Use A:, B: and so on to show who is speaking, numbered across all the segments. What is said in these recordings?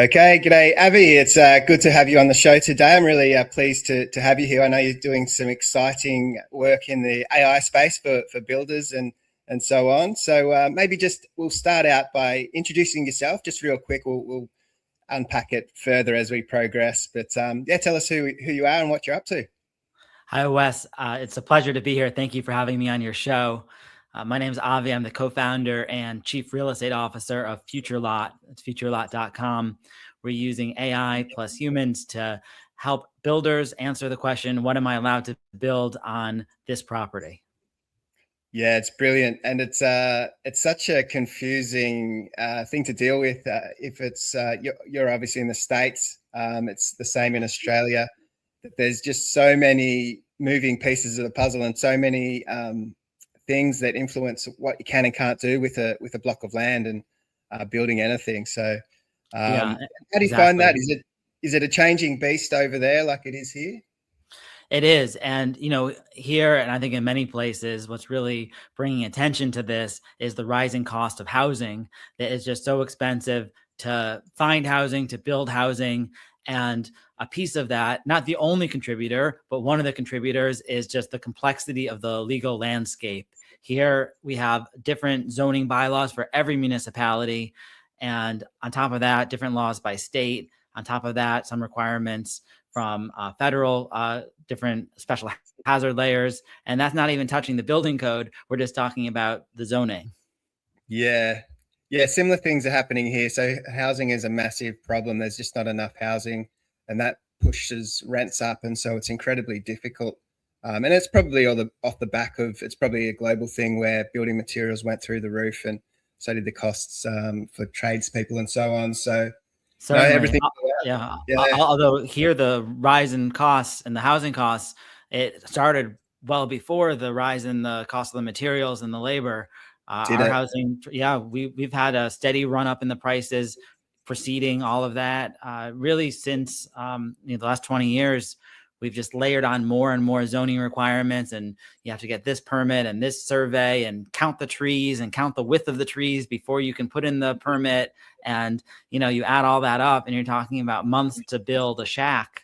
A: Okay, g'day, Avi. It's good to have you on the show today. I'm really pleased to have you here. I know you're doing some exciting work in the AI space for builders and so on. So maybe just we'll start out by introducing yourself, just real quick. We'll unpack it further as we progress. But yeah, tell us who you are and what you're up to.
B: Hi, Wes. It's a pleasure to be here. Thank you for having me on your show. My name is Avi. I'm the co-founder and chief real estate officer of FutureLot. It's FutureLot.com. We're using AI plus humans to help builders answer the question, what am I allowed to build on this property?
A: Yeah, it's brilliant, and it's such a confusing thing to deal with. If it's you're obviously in the States, it's the same in Australia. There's just so many moving pieces of the puzzle, and so many things that influence what you can and can't do with a block of land and building anything. So,
B: Yeah,
A: how do you find
B: exactly.
A: that? Is it a changing beast over there like it is here?
B: It is. And, here, and I think in many places, what's really bringing attention to this is the rising cost of housing that is just so expensive to find housing, to build housing. And a piece of that, not the only contributor, but one of the contributors is just the complexity of the legal landscape. Here we have different zoning bylaws for every municipality. And on top of that, different laws by state. On top of that, some requirements from federal, different special hazard layers. And that's not even touching the building code. We're just talking about the zoning.
A: Yeah. Yeah, similar things are happening here. So housing is a massive problem. There's just not enough housing, and that pushes rents up. And so it's incredibly difficult. And it's probably off the back of, it's probably a global thing where building materials went through the roof, and so did the costs for tradespeople and so on. So no,
B: Certainly.
A: everything.
B: Yeah.
A: Yeah.
B: Although here the rise in costs and the housing costs, it started well before the rise in the cost of the materials and the labor.
A: Did
B: Our
A: it?
B: housing, yeah, we've had a steady run up in the prices preceding all of that. Really since the last 20 years, we've just layered on more and more zoning requirements, and you have to get this permit and this survey and count the trees and count the width of the trees before you can put in the permit. And, you add all that up and you're talking about months to build a shack.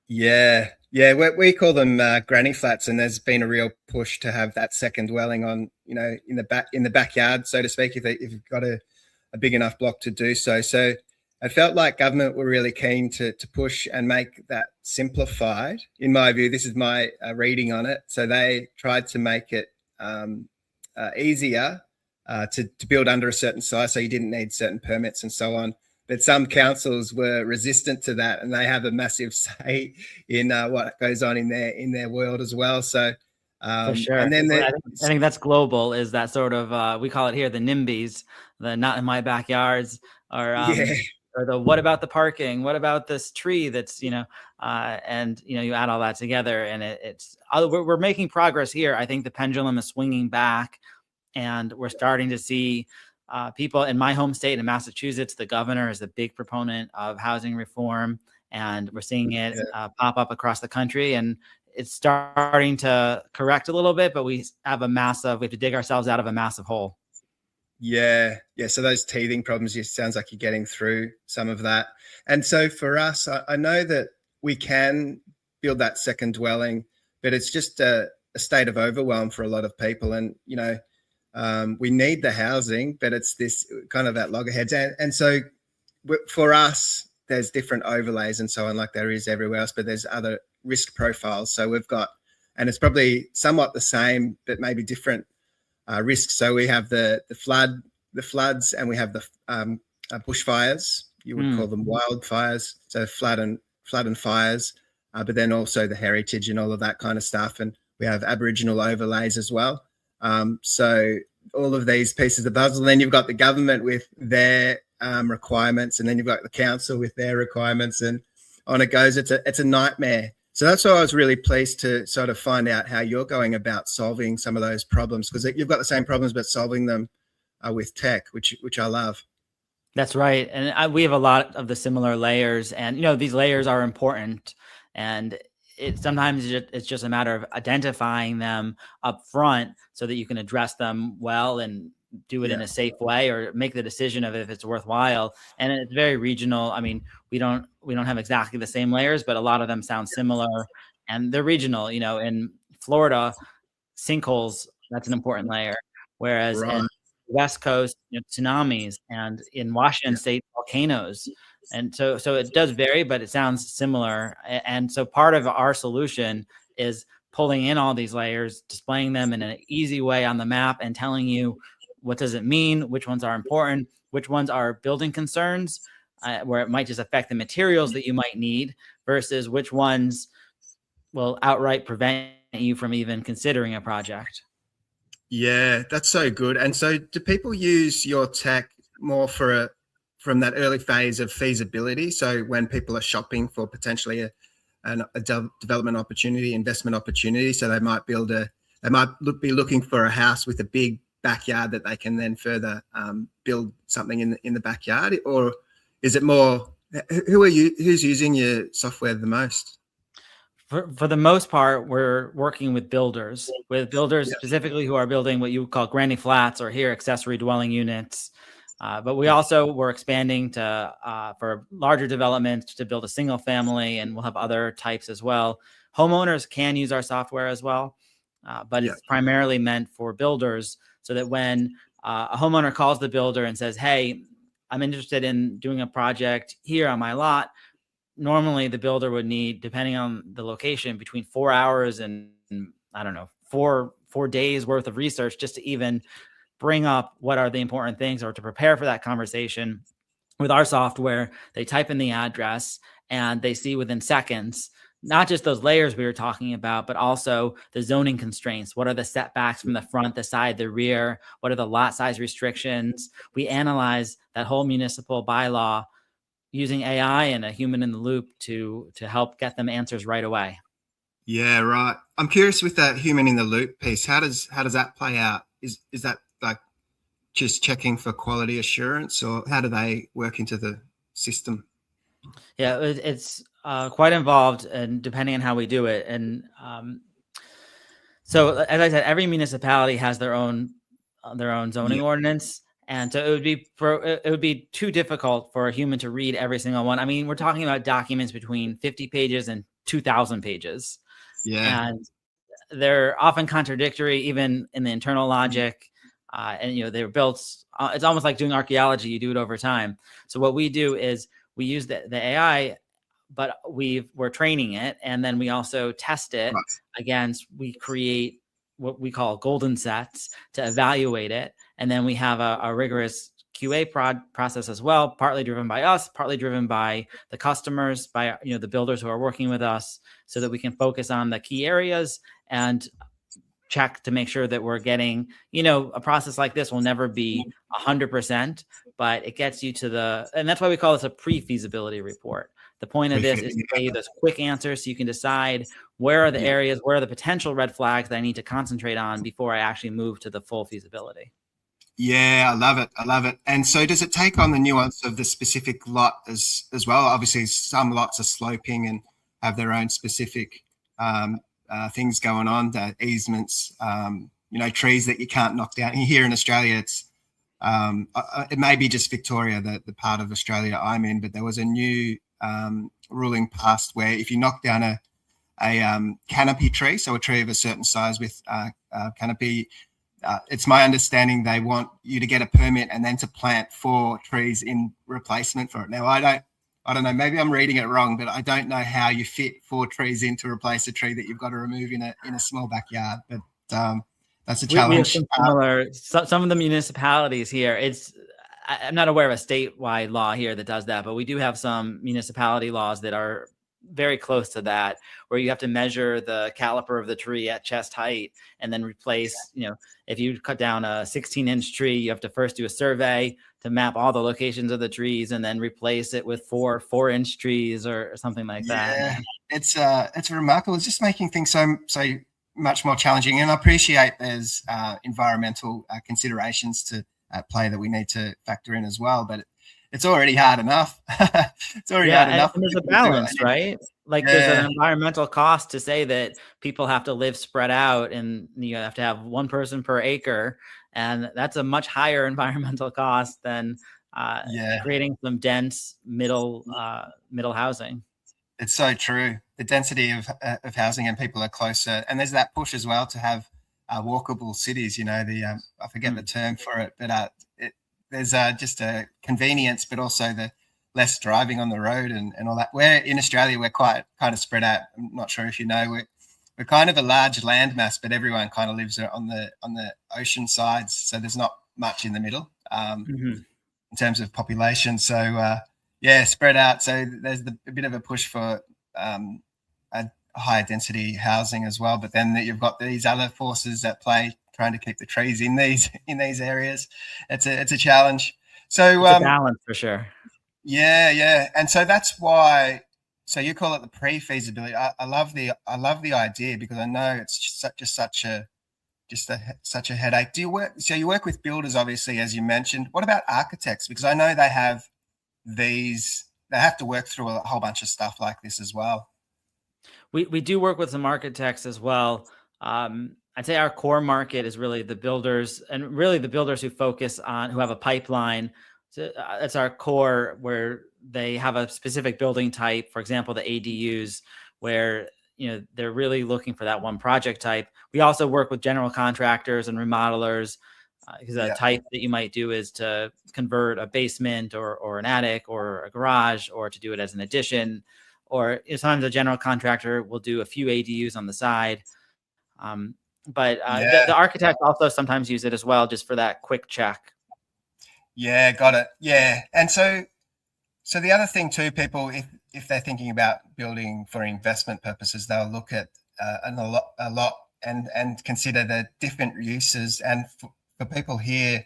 A: Yeah. Yeah. We call them granny flats, and there's been a real push to have that second dwelling on, in the backyard, so to speak, if you've got a big enough block to do so. So I felt like government were really keen to push and make that simplified. In my view, this is my reading on it. So they tried to make it easier to build under a certain size, so you didn't need certain permits and so on. But some councils were resistant to that, and they have a massive say in what goes on in their world as well. So,
B: For sure.
A: and then
B: I think that's global, is that sort of, we call it here the NIMBYs, the not in my backyards, or
A: yeah,
B: or the what about the parking? What about this tree that's, and, you add all that together, and we're making progress here. I think the pendulum is swinging back, and we're starting to see people in my home state in Massachusetts. The governor is a big proponent of housing reform, and we're seeing it pop up across the country. And it's starting to correct a little bit, but we have to dig ourselves out of a massive hole.
A: Yeah. So those teething problems, it sounds like you're getting through some of that. And so for us, I know that we can build that second dwelling, but it's just a state of overwhelm for a lot of people. And, we need the housing, but it's this kind of at loggerheads. And so for us, there's different overlays and so on, like there is everywhere else, but there's other risk profiles. So we've got, and it's probably somewhat the same, but maybe different risks. So we have the floods, and we have the bushfires. You would call them wildfires. So flood and fires, but then also the heritage and all of that kind of stuff. And we have Aboriginal overlays as well. So all of these pieces of the puzzle. Then you've got the government with their requirements, and then you've got the council with their requirements, and on it goes. It's a nightmare. So that's why I was really pleased to sort of find out how you're going about solving some of those problems, because you've got the same problems, but solving them with tech, which I love.
B: That's right. And we have a lot of the similar layers, and, these layers are important, and sometimes it's just a matter of identifying them up front so that you can address them well and do it in
A: Yeah.
B: a safe way or make the decision of if it's worthwhile. And it's very regional. I mean, we don't have exactly the same layers, but a lot of them sound similar, and they're regional. You know, in Florida, sinkholes, that's an important layer, whereas
A: Right.
B: in the West Coast, you know, tsunamis, and in Washington
A: Yeah.
B: State, volcanoes. And so it does vary, but it sounds similar. And so part of our solution is pulling in all these layers, displaying them in an easy way on the map, and telling you what does it mean, which ones are important, which ones are building concerns, where it might just affect the materials that you might need, versus which ones will outright prevent you from even considering a project.
A: Yeah, that's so good. And so do people use your tech more from that early phase of feasibility? So when people are shopping for potentially a development opportunity, investment opportunity, so they might be looking for a house with a big backyard that they can then further build something in the backyard, or is it more who's using your software the most?
B: For the most part, we're working with builders specifically who are building what you would call granny flats, or here accessory dwelling units. But we also were expanding to for larger developments to build a single family, and we'll have other types as well. Homeowners can use our software as well, but it's primarily meant for builders, so that when a homeowner calls the builder and says, "Hey, I'm interested in doing a project here on my lot," normally the builder would need, depending on the location, between 4 hours and I don't know, four days worth of research just to even bring up what are the important things, or to prepare for that conversation. With our software, they type in the address and they see within seconds, not just those layers we were talking about, but also the zoning constraints. What are the setbacks from the front, the side, the rear? What are the lot size restrictions? We analyze that whole municipal bylaw using AI and a human in the loop to help get them answers right away.
A: Yeah, right. I'm curious with that human in the loop piece. How does that play out? Is that like just checking for quality assurance, or how do they work into the system?
B: Yeah, it's quite involved, and depending on how we do it. And so, as I said, every municipality has their own zoning
A: Yeah,
B: ordinance. And so it would be too difficult for a human to read every single one. I mean, we're talking about documents between 50 pages and 2,000 pages.
A: yeah,
B: And they're often contradictory, even in the internal logic. And, you know, they're built, it's almost like doing archaeology. You do it over time. So what we do is we use the AI, but we're training it. And then we also test it
A: right.
B: against, we create what we call golden sets to evaluate it. And then we have a rigorous QA process as well, partly driven by us, partly driven by the customers, by, you know, the builders who are working with us, so that we can focus on the key areas and check to make sure that we're getting, you know, a process like this will never be 100%, but it gets you to and that's why we call this a pre-feasibility report. The point of this is to get you those quick answers so you can decide where are the areas, where are the potential red flags that I need to concentrate on before I actually move to the full feasibility.
A: Yeah, I love it. I love it. And so does it take on the nuance of the specific lot as well? Obviously, some lots are sloping and have their own specific things going on, the easements, you know, trees that you can't knock down. Here in Australia, it's it may be just Victoria, the part of Australia I'm in, but there was a new ruling passed where if you knock down a canopy tree, so a tree of a certain size with canopy, it's my understanding they want you to get a permit and then to plant 4 trees in replacement for it. Now, I don't know, maybe I'm reading it wrong, but I don't know how you fit 4 trees in to replace a tree that you've got to remove in a small backyard. But that's a challenge.
B: We have some similar, some of the municipalities here, I'm not aware of a statewide law here that does that, but we do have some municipality laws that are very close to that, where you have to measure the caliper of the tree at chest height and then replace, you know, if you cut down a 16-inch tree, you have to first do a survey to map all the locations of the trees and then replace it with 4-inch trees or something like that.
A: Yeah, it's remarkable. It's just making things so much more challenging. And I appreciate there's environmental considerations to play that we need to factor in as well. But it's already hard enough. It's already hard enough.
B: And there's a balance, right? Like there's an environmental cost to say that people have to live spread out, and you have to have one person per acre. And that's a much higher environmental cost than
A: Yeah,
B: creating some dense middle housing.
A: it's so true. The density of housing and people are closer, and there's that push as well to have walkable cities. You know, the I forget the term for it, but there's just a convenience, but also the less driving on the road and all that. Where in Australia we're quite kind of spread out. I'm not sure if you know, we're kind of a large landmass, but everyone kind of lives on the ocean sides, so there's not much in the middle in terms of population. So yeah, spread out. So there's a bit of a push for a higher density housing as well. But then you've got these other forces at play trying to keep the trees in these areas. It's a challenge. So
B: it's a balance for sure.
A: Yeah, and so that's why. So you call it the pre-feasibility. I love the idea, because I know it's such a headache. Do you work? So you work with builders, obviously, as you mentioned. What about architects? Because I know they have they have to work through a whole bunch of stuff like this as well.
B: We do work with some architects as well. I'd say our core market is really the builders, and really the builders who have a pipeline. So that's our core, where they have a specific building type. For example, the ADUs, where they're really looking for that one project type. We also work with general contractors and remodelers, because a type that you might do is to convert a basement or an attic or a garage, or to do it as an addition. Or sometimes a general contractor will do a few ADUs on the side. But the architects also sometimes use it as well, just for that quick check.
A: Yeah, got it. Yeah, and so the other thing too, people, if they're thinking about building for investment purposes, they'll look at a lot and consider the different uses. And for people here,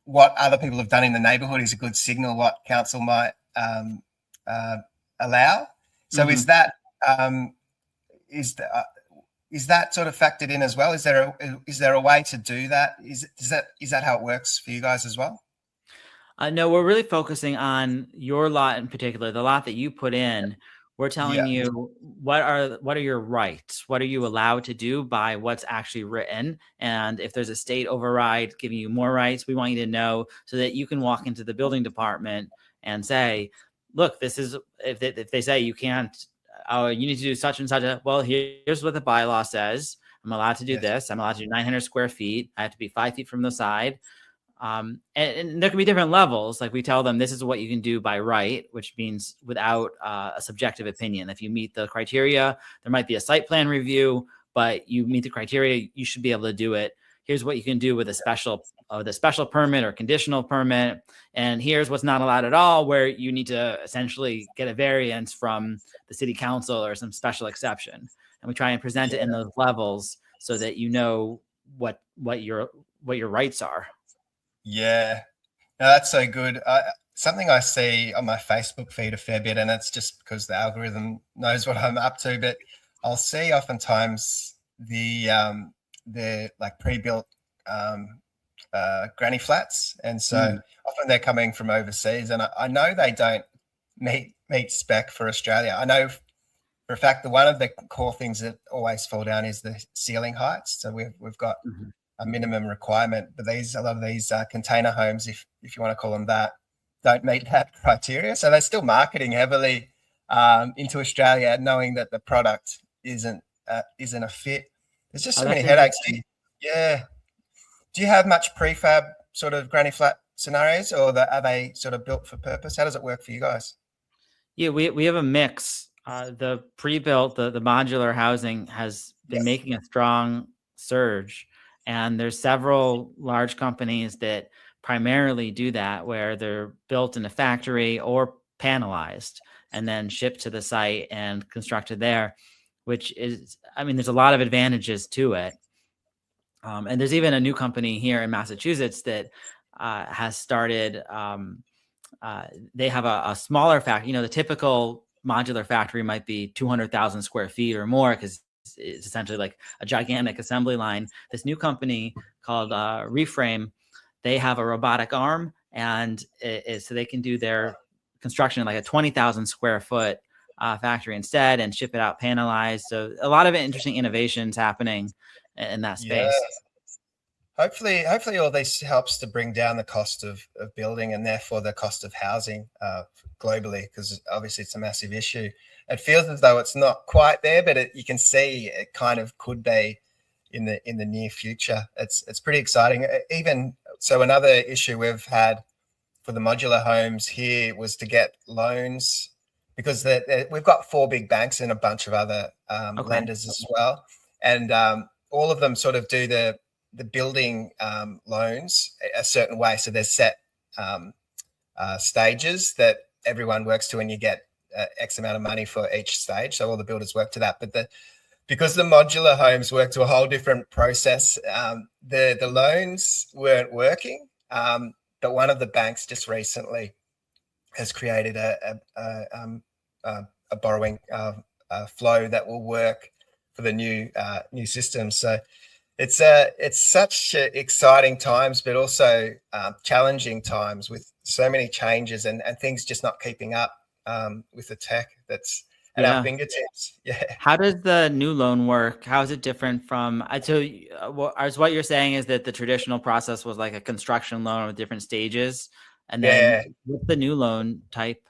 A: what other people have done in the neighbourhood is a good signal what council might allow. So is that sort of factored in as well? Is there a way to do that? Is that how it works for you guys as well?
B: No, we're really focusing on your lot in particular, the lot that you put in. We're telling you what are your rights, what are you allowed to do by what's actually written, and if there's a state override giving you more rights, we want you to know, so that you can walk into the building department and say, look, this is, if they say you can't, you need to do such and such. Well, here's what the bylaw says. I'm allowed to do this. I'm allowed to do 900 square feet. I have to be 5 feet from the side. And there can be different levels. Like, we tell them this is what you can do by right, which means without a subjective opinion. If you meet the criteria, there might be a site plan review, but you meet the criteria, you should be able to do it. Here's what you can do with a special permit or conditional permit. And here's what's not allowed at all, where you need to essentially get a variance from the city council or some special exception. And we try and present it in those levels, so that you know what your rights are.
A: Yeah, no, that's so good. Something I see on my Facebook feed a fair bit, and it's just because the algorithm knows what I'm up to, but I'll see oftentimes the like pre-built granny flats, and so often they're coming from overseas, and I know they don't meet spec for Australia. I know for a fact that one of the core things that always fall down is the ceiling heights. So we've got a minimum requirement, but a lot of these container homes, if you want to call them that, don't meet that criteria. So they're still marketing heavily into Australia, knowing that the product isn't a fit. There's just so many headaches. Yeah. Do you have much prefab sort of granny flat scenarios, or are they sort of built for purpose? How does it work for you guys?
B: Yeah, we have a mix. The pre-built, the modular housing has been making a strong surge. And there's several large companies that primarily do that, where they're built in a factory or panelized and then shipped to the site and constructed there, which is, there's a lot of advantages to it. And there's even a new company here in Massachusetts that has started. They have a smaller factory. The typical modular factory might be 200,000 square feet or more, because it's essentially like a gigantic assembly line. This new company called Reframe, they have a robotic arm, and so they can do their construction in like a 20,000 square foot factory instead, and ship it out panelized. So a lot of interesting innovations happening in that space.
A: Hopefully all this helps to bring down the cost of building and therefore the cost of housing globally, because obviously it's a massive issue. It feels as though it's not quite there, but you can see it kind of could be in the near future. It's pretty exciting. Even so, another issue we've had for the modular homes here was to get loans, because we've got 4 big banks and a bunch of other lenders as well, and all of them sort of do the building loans a certain way. So there's set stages that everyone works to, and you get X amount of money for each stage. So all the builders work to that. But because the modular homes work to a whole different process, the loans weren't working. But one of the banks just recently has created a borrowing flow that will work for the new system. So it's such exciting times, but also challenging times with so many changes and things just not keeping up with the tech that's at our fingertips. Yeah.
B: How does the new loan work? How is it different from? So, what you're saying is that the traditional process was like a construction loan with different stages, and then what's the new loan type?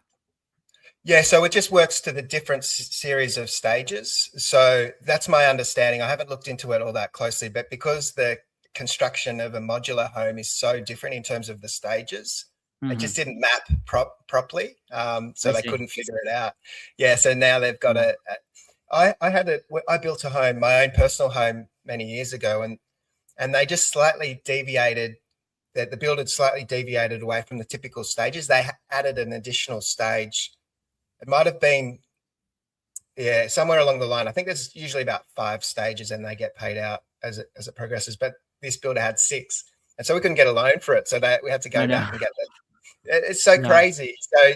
A: Yeah, so it just works to the different series of stages. So that's my understanding. I haven't looked into it all that closely, but because the construction of a modular home is so different in terms of the stages, it just didn't map properly. So they couldn't figure it out. Yeah, so now they've got I built a home, my own personal home many years ago, and they just slightly deviated, that the builder slightly deviated away from the typical stages. They added an additional stage. It might have been, somewhere along the line. I think there's usually about 5 stages and they get paid out as it progresses. But this builder had 6. And so we couldn't get a loan for it. So we had to go back and get that. It's so crazy. So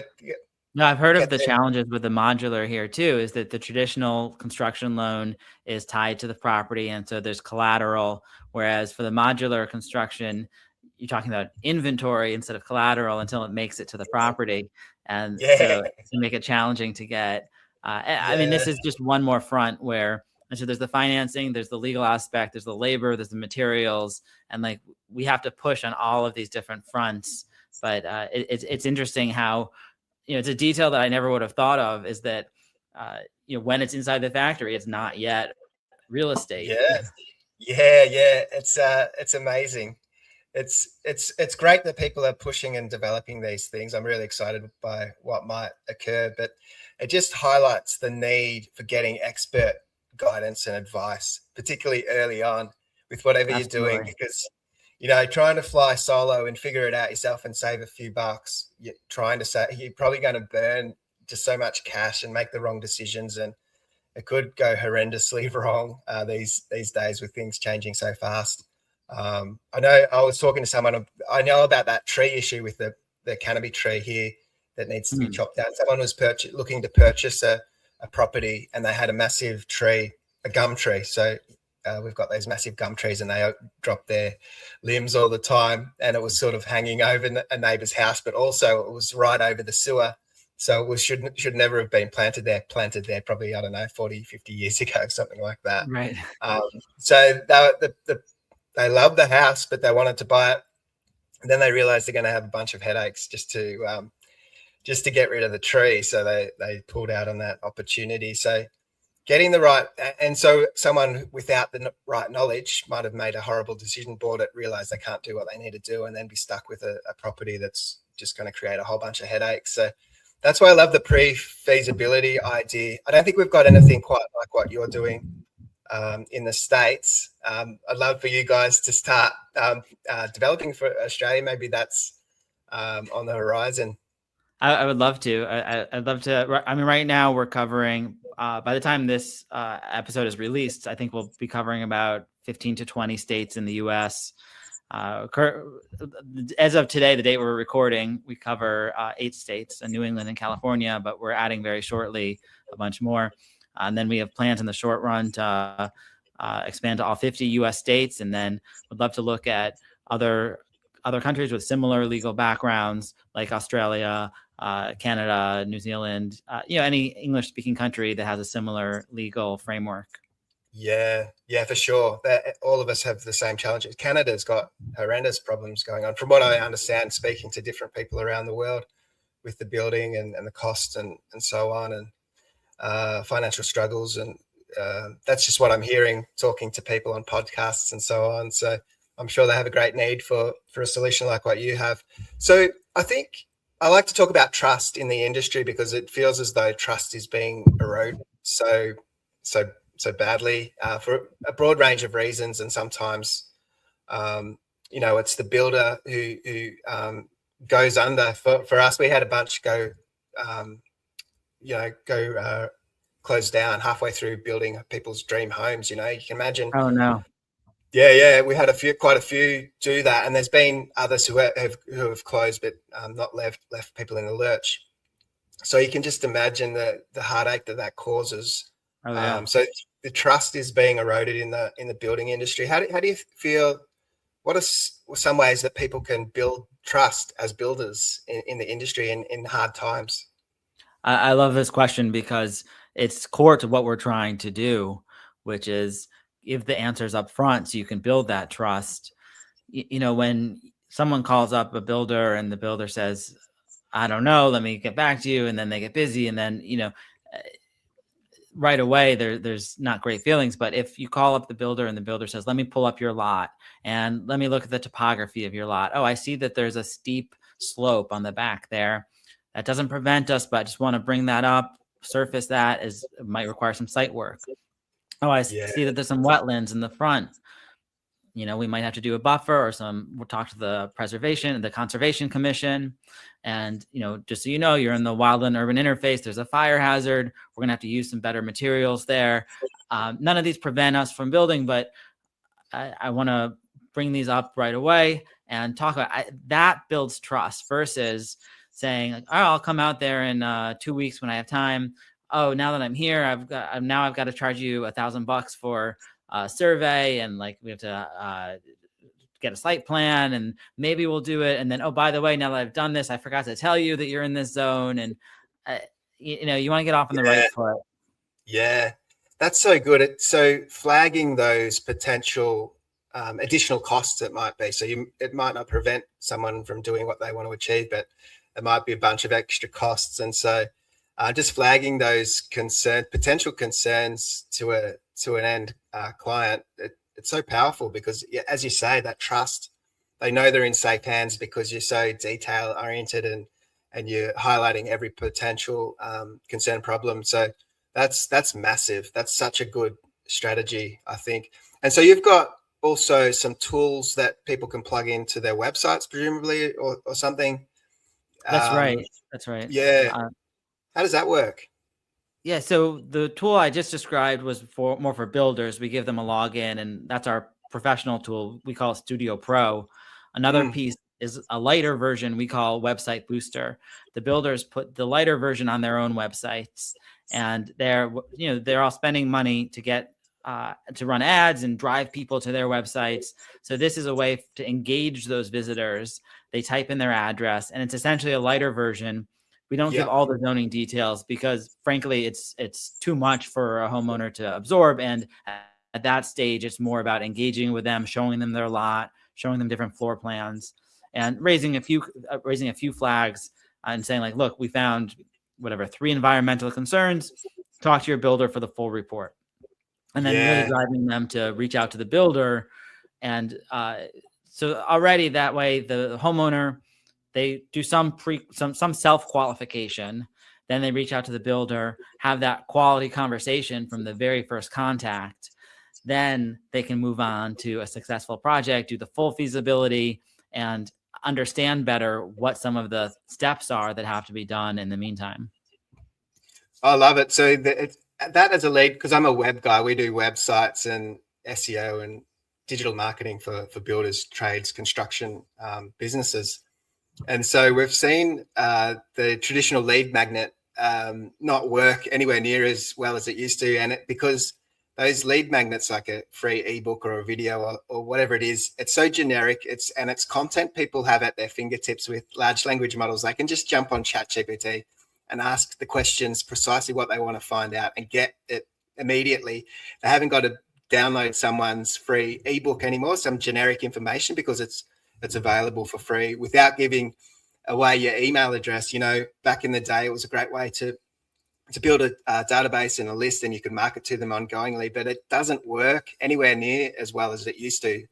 B: no, I've heard of the challenges with the modular here too, is that the traditional construction loan is tied to the property. And so there's collateral. Whereas for the modular construction, you're talking about inventory instead of collateral until it makes it to the property. And so to make it challenging to get, I mean, this is just one more front where, and so there's the financing, there's the legal aspect, there's the labor, there's the materials, and like we have to push on all of these different fronts. But it's interesting how, it's a detail that I never would have thought of, is that, when it's inside the factory, it's not yet real estate.
A: Yeah. It's amazing. It's great that people are pushing and developing these things. I'm really excited by what might occur, but it just highlights the need for getting expert guidance and advice, particularly early on with whatever you're doing, because trying to fly solo and figure it out yourself and save a few bucks, you're probably going to burn just so much cash and make the wrong decisions, and it could go horrendously wrong these days with things changing so fast. I know I was talking to someone, I know about that tree issue with the canopy tree here that needs to be chopped down. Someone was looking to purchase a property, and they had a massive tree, a gum tree. So we've got those massive gum trees, and they drop their limbs all the time, and it was sort of hanging over a neighbor's house, but also it was right over the sewer. So it should never have been planted there probably, 40, 50 years ago, something like that.
B: Right.
A: So they loved the house, but they wanted to buy it. And then they realized they're going to have a bunch of headaches just to get rid of the tree. So they pulled out on that opportunity. So getting the right, and so someone without the right knowledge might have made a horrible decision, bought it, realized they can't do what they need to do, and then be stuck with a property that's just going to create a whole bunch of headaches. So that's why I love the pre-feasibility idea. I don't think we've got anything quite like what you're doing in the States. I'd love for you guys to start developing for Australia. Maybe that's on the horizon.
B: I would love to. I'd love to. I mean, right now we're covering, by the time this episode is released, I think we'll be covering about 15 to 20 states in the U.S. As of today, the date we're recording, we cover 8 states, New England and California, but we're adding very shortly a bunch more. And then we have plans in the short run to expand to all 50 U.S. states, and then would love to look at other countries with similar legal backgrounds, like Australia, Canada, New Zealand, any English-speaking country that has a similar legal framework.
A: Yeah, for sure. All of us have the same challenges. Canada's got horrendous problems going on, from what I understand, speaking to different people around the world, with the building and the costs and so on, and financial struggles. And that's just what I'm hearing, talking to people on podcasts and so on. So I'm sure they have a great need for a solution like what you have. So I think I like to talk about trust in the industry, because it feels as though trust is being eroded so badly, for a broad range of reasons. And sometimes, it's the builder who goes under. For us, we had a bunch go close down halfway through building people's dream homes. You can imagine.
B: Oh no.
A: Yeah, we had quite a few do that, and there's been others who have closed, but not left people in the lurch. So you can just imagine the heartache that causes.
B: Oh yeah.
A: So the trust is being eroded in the building industry. How do you feel? What are some ways that people can build trust as builders in the industry in hard times?
B: I love this question because it's core to what we're trying to do, which is give the answers up front so you can build that trust. When someone calls up a builder and the builder says, I don't know, let me get back to you, and then they get busy, and then right away there's not great feelings. But if you call up the builder and the builder says, let me pull up your lot and let me look at the topography of your lot. Oh, I see that there's a steep slope on the back there. That doesn't prevent us, but I just want to bring that up, surface that, as it might require some site work. Oh, I see that there's some wetlands in the front. We might have to do a buffer, or we'll talk to the Conservation Commission. And, just so you know, you're in the wildland urban interface. There's a fire hazard. We're going to have to use some better materials there. None of these prevent us from building, but I want to bring these up right away and talk about that. Builds trust versus saying, like, oh, I'll come out there in 2 weeks when I have time. Oh, now that I'm here, I've got to charge you $1,000 for a survey, and like we have to get a site plan, and maybe we'll do it. And then, oh, by the way, now that I've done this, I forgot to tell you that you're in this zone. And you want to get off on the right foot.
A: Yeah, that's so good. So flagging those potential additional costs it might be. So it might not prevent someone from doing what they want to achieve, but it might be a bunch of extra costs. And so just flagging those potential concerns to an end client, it's so powerful, because, as you say, that trust, they know they're in safe hands because you're so detail oriented and you're highlighting every potential concern problem. So that's massive. That's such a good strategy, I think. And so you've got also some tools that people can plug into their websites, presumably, or something.
B: That's right.
A: Yeah. How does that work?
B: Yeah, so the tool I just described was more for builders. We give them a login, and that's our professional tool. We call it Studio Pro. Another piece is a lighter version we call Website Booster. The builders put the lighter version on their own websites, and they're all spending money to get to run ads and drive people to their websites. So this is a way to engage those visitors. They type in their address, and it's essentially a lighter version. We don't give all the zoning details because, frankly, it's too much for a homeowner to absorb. And at that stage, it's more about engaging with them, showing them their lot, showing them different floor plans, and raising a few flags and saying, like, look, we found 3 environmental concerns. Talk to your builder for the full report. And then really driving them to reach out to the builder. And so already that way, the homeowner, they do some self-qualification, then they reach out to the builder, have that quality conversation from the very first contact. Then they can move on to a successful project, do the full feasibility, and understand better what some of the steps are that have to be done in the meantime.
A: I love it. So that as a lead, because I'm a web guy, we do websites and SEO and digital marketing for builders, trades, construction businesses. And so we've seen the traditional lead magnet not work anywhere near as well as it used to. And because those lead magnets, like a free ebook or a video or whatever it is, it's so generic. It's content people have at their fingertips with large language models. They can just jump on ChatGPT and ask the questions precisely what they want to find out and get it immediately. They haven't got to download someone's free ebook anymore, some generic information, because it's available for free without giving away your email address. You know, back in the day, it was a great way to build a database and a list, and you could market to them ongoingly, but it doesn't work anywhere near as well as it used to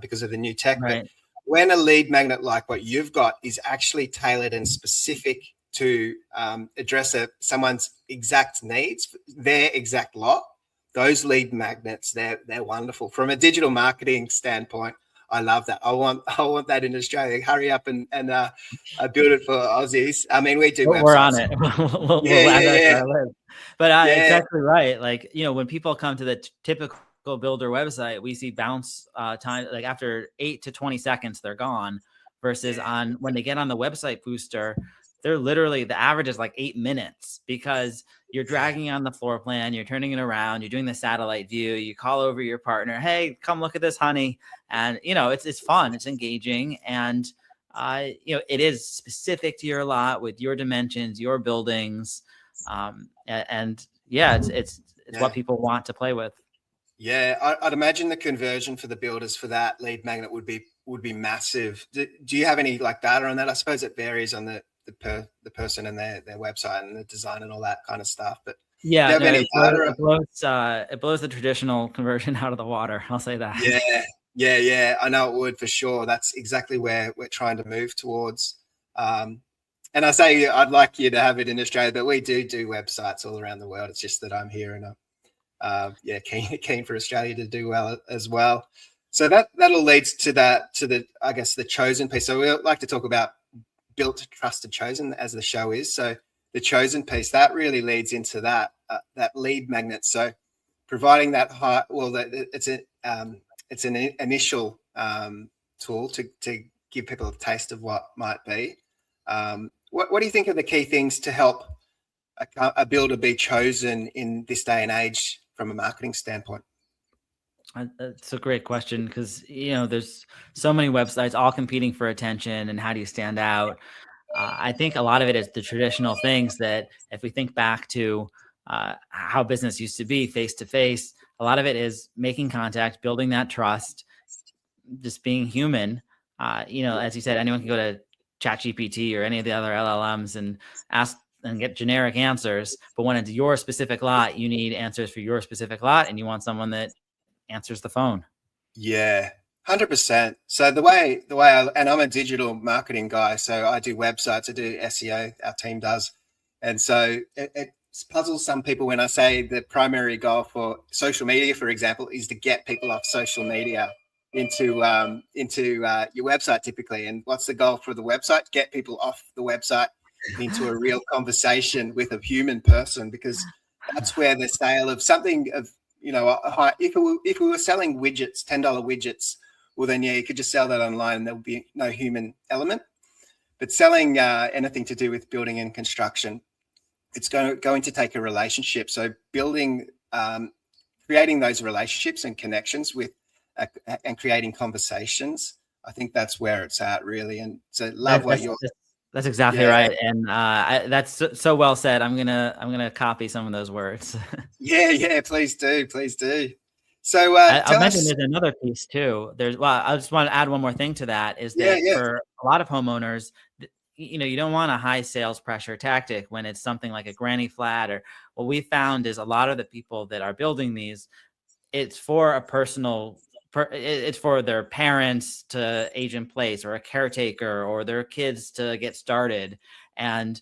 A: because of the new tech.
B: Right.
A: But when a lead magnet like what you've got is actually tailored and specific to address someone's exact needs, their exact lot, those lead magnets, they're wonderful. From a digital marketing standpoint, I love that. I want that in Australia. Hurry up and build it for Aussies. I mean, we do websites.
B: We're on it. We'll add that to our list. But exactly right. Like, you know, when people come to the typical builder website, we see bounce time, like after 8 to 20 seconds, they're gone, versus when they get on the website booster, they're literally, the average is like 8 minutes, because you're dragging on the floor plan, you're turning it around, you're doing the satellite view, you call over your partner, hey, come look at this, honey. And, you know, it's fun, it's engaging. And, you know, it is specific to your lot with your dimensions, your buildings. And yeah, it's what people want to play with.
A: Yeah, I'd imagine the conversion for the builders for that lead magnet would be massive. Do you have any like data on that? I suppose it varies on the person and their website and the design and all that kind of stuff. But
B: yeah, it blows the traditional conversion out of the water. I'll say that.
A: Yeah, I know it would for sure. That's exactly where we're trying to move towards. And I say I'd like you to have it in Australia, but we do websites all around the world. It's just that I'm here and I'm keen for Australia to do well as well. So that all leads to the I guess the chosen piece. So we like to talk about built, trusted, chosen, as the show is. So the chosen piece, that really leads into that lead magnet. So providing that it's an initial tool to give people a taste of what might be. What do you think are the key things to help a builder be chosen in this day and age from a marketing standpoint?
B: That's a great question, because, you know, there's so many websites all competing for attention, and how do you stand out? I think a lot of it is the traditional things that, if we think back to how business used to be face to face, a lot of it is making contact, building that trust, just being human. You know, as you said, anyone can go to ChatGPT or any of the other LLMs and ask and get generic answers. But when it's your specific lot, you need answers for your specific lot, and you want someone that answers the phone.
A: Yeah, 100%. So the way and I'm a digital marketing guy, so I do websites, I do SEO, our team does. And so it puzzles some people when I say the primary goal for social media, for example, is to get people off social media into your website typically. And what's the goal for the website? Get people off the website into a real conversation with a human person, because that's where the sale of something of, you know, if we were selling widgets, $10 widgets, well then, yeah, you could just sell that online and there would be no human element. But selling anything to do with building and construction, it's going to take a relationship. So building, creating those relationships and connections with, and creating conversations, I think that's where it's at really. And so
B: that's exactly right. And that's so well said. I'm gonna copy some of those words.
A: Yeah, please do. So
B: I'll mention there's another piece too. I just want to add one more thing to that, is that for a lot of homeowners, you know, you don't want a high sales pressure tactic when it's something like a granny flat. Or what we found is a lot of the people that are building these, it's for a personal, it's for their parents to age in place, or a caretaker, or their kids to get started. And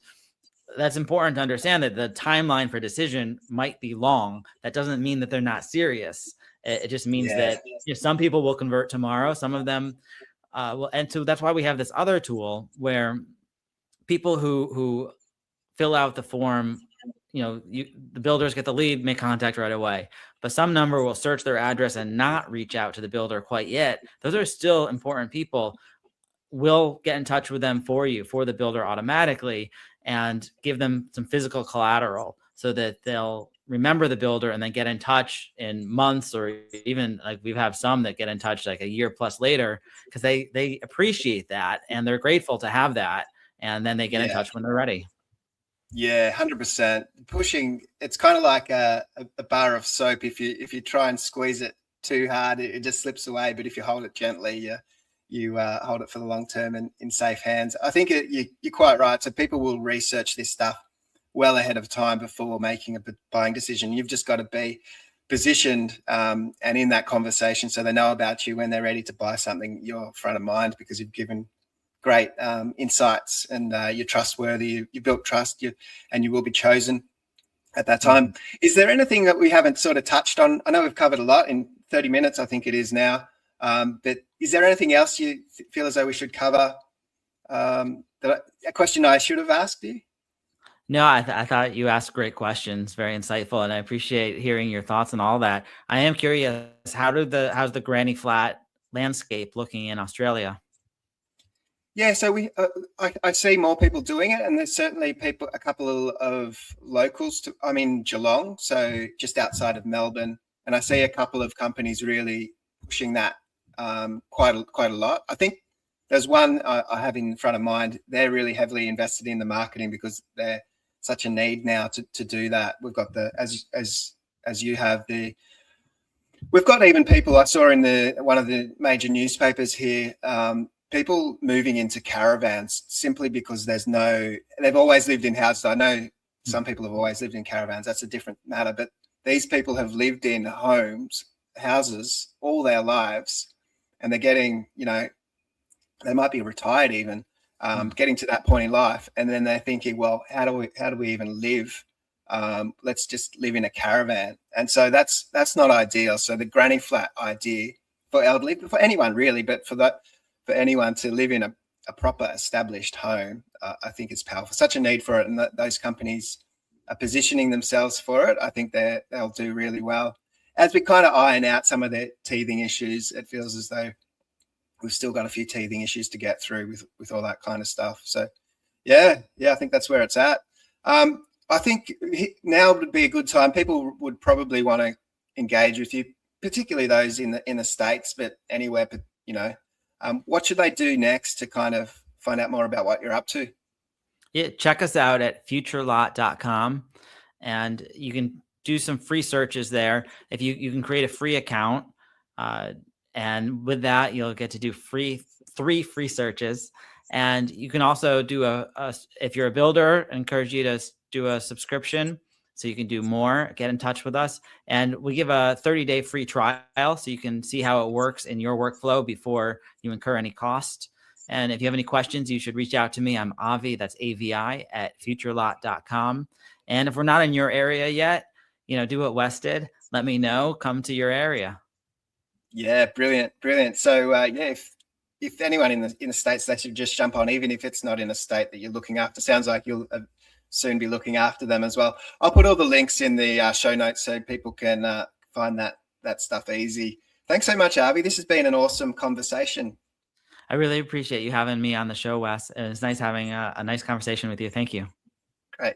B: that's important to understand, that the timeline for decision might be long. That doesn't mean that they're not serious. It just means that, you know, some people will convert tomorrow, some of them will. And so that's why we have this other tool where people who fill out the form, you know, the builders get the lead, make contact right away. But some number will search their address and not reach out to the builder quite yet. Those are still important people. We'll get in touch with them for you, for the builder automatically, and give them some physical collateral so that they'll remember the builder and then get in touch in months, or even like we have some that get in touch like a year plus later, because they appreciate that and they're grateful to have that. And then they get in touch when they're ready.
A: Yeah, 100%. Pushing, it's kind of like a bar of soap. If you try and squeeze it too hard, it just slips away. But if you hold it gently, you hold it for the long term and in safe hands. I think you're quite right. So people will research this stuff well ahead of time before making a buying decision. You've just got to be positioned and in that conversation so they know about you when they're ready to buy something. You're front of mind because you've given great insights and you're trustworthy. You built trust, and you will be chosen at that time. Is there anything that we haven't sort of touched on? I know we've covered a lot in 30 minutes, I think it is now. But is there anything else you feel as though we should cover? A question I should have asked you?
B: No, I thought you asked great questions, very insightful, and I appreciate hearing your thoughts on all that. I am curious, how's the granny flat landscape looking in Australia?
A: Yeah, so I see more people doing it, and there's certainly a couple of locals. I'm in Geelong, so just outside of Melbourne, and I see a couple of companies really pushing that quite a lot. I think there's one I have in front of mind. They're really heavily invested in the marketing because they're such a need now to do that. We've got as you have we've got even people I saw in one of the major newspapers here. People moving into caravans simply because they've always lived in houses. I know some people have always lived in caravans. That's a different matter. But these people have lived in houses all their lives, and they're getting, they might be retired even, getting to that point in life. And then they're thinking, well, how do we even live? Let's just live in a caravan. And so that's not ideal. So the granny flat idea for elderly, for anyone really, but for anyone to live in a proper established home, I think it's powerful. Such a need for it, and those companies are positioning themselves for it. I think they'll do really well. As we kind of iron out some of the teething issues, it feels as though we've still got a few teething issues to get through with all that kind of stuff. So, yeah, I think that's where it's at. I think now would be a good time. People would probably want to engage with you, particularly those in the States, but anywhere, what should they do next to kind of find out more about what you're up to?
B: Yeah, check us out at FutureLot.com, and you can do some free searches there. If you can create a free account, and with that, you'll get to do three free searches. And you can also do if you're a builder, I encourage you to do a subscription so you can do more. Get in touch with us, and we give a 30-day free trial so you can see how it works in your workflow before you incur any cost. And if you have any questions, you should reach out to me. I'm Avi, that's AVI, at FutureLot.com. And if we're not in your area yet, do what Wes did. Let me know. Come to your area.
A: Yeah, brilliant. So if anyone in the States, they should just jump on, even if it's not in a state that you're looking after. Sounds like you'll soon be looking after them as well. I'll put all the links in the show notes so people can find that stuff easy. Thanks so much, Avi. This has been an awesome conversation.
B: I really appreciate you having me on the show, Wes. It's nice having a nice conversation with you. Thank you.
A: Great.